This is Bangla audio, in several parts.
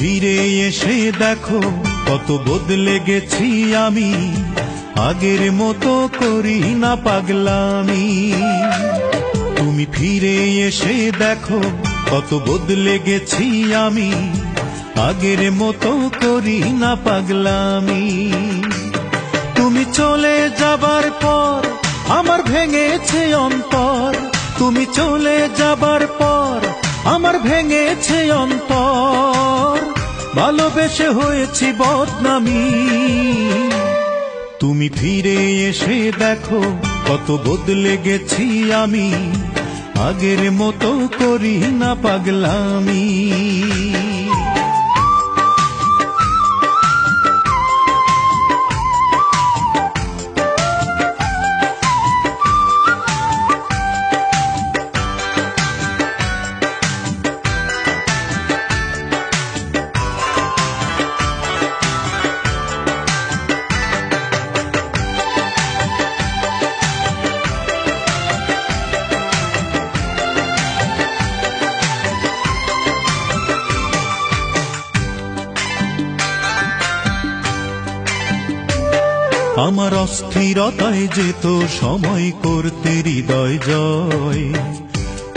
ফিরে এসে দেখো কত বদলে গেছি আমি, আগের মতো করি না পাগলামি। তুমি ফিরে এসে দেখো কত বদলে গেছি আমি, আগের মতো করি না পাগলামি। তুমি চলে যাবার পর আমার ভেঙেছে অন্তর, তুমি চলে যাবার পর আমার ভেঙেছে অন্তর, ভালোবেসে হয়েছি বদনামি। তুমি ফিরে এসে দেখো কত বদলে গেছি আমি, আগের মতো করি না পাগলামি। আমার অস্থিরতায় যেত সময় করতে হৃদয় জয়,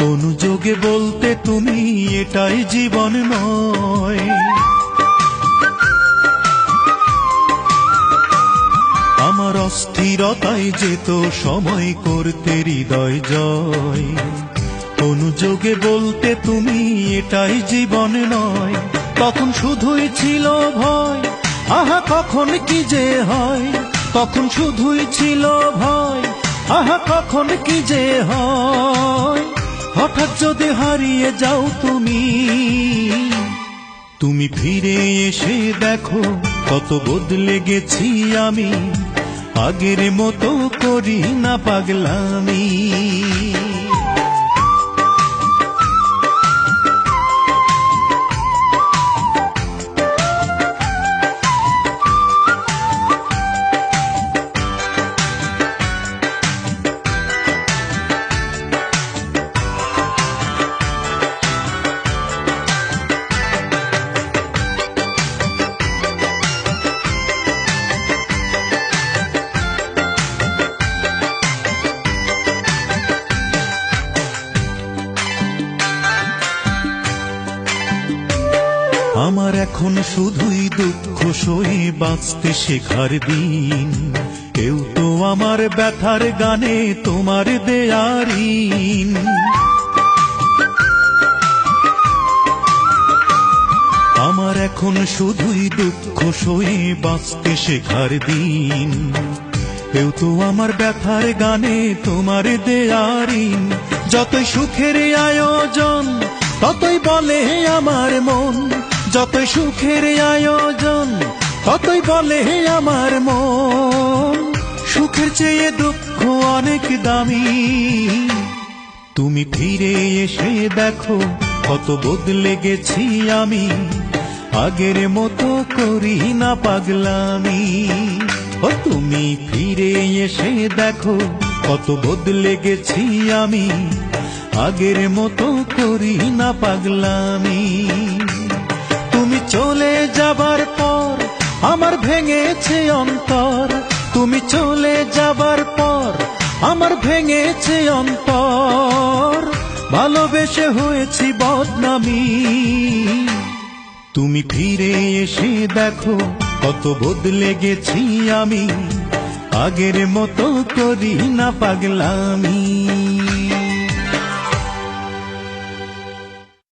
অনুযোগে বলতে তুমি এটাই জীবন নয়। আমার অস্থিরতায় যেত সময় করতে হৃদয় জয়, অনুযোগে বলতে তুমি এটাই জীবন নয়। তখন শুধুই ছিল ভয়, আহা কখন কি যে হয়, তখন শুধুই ছিল ভয়, আহা কখন কি যে হয়। হঠাৎ যদি হারিয়ে যাও তুমি, তুমি ফিরে এসে দেখো কত বদলে গেছি আমি, আগের মতো করি না পাগলামি। আমার এখন শুধুই দুঃখ সয়ে বাঁচতে শেখার দিন, কেউ তো আমার ব্যথার গানে তোমার দেয়ারিন। আমার এখন শুধুই দুঃখ সয়ে বাঁচতে শেখার দিন, কেউ তো আমার ব্যথার গানে তোমার দেয়ারিন। যতই সুখের আয়োজন ততই বলে আমার মন, যতই সুখের আয়োজন ততই বলে আমার মন, সুখের চেয়ে দুঃখ অনেক দামি। তুমি ফিরে এসে দেখো কত বদলে গেছি আমি, আগের মতো করি না পাগলামি। ও তুমি ফিরে এসে দেখো কত বদলে গেছি আমি, আগের মতো করি না পাগলামি। তুমি চলে যাবার পর আমার ভেঙেছে অন্তর, তুমি চলে যাবার পর আমার ভেঙেছে অন্তর, ভালোবেসে হয়েছি বদনামি। তুমি ফিরে এসে দেখো কত বদলে গেছি আমি, আগের মতো করি না পাগলামি।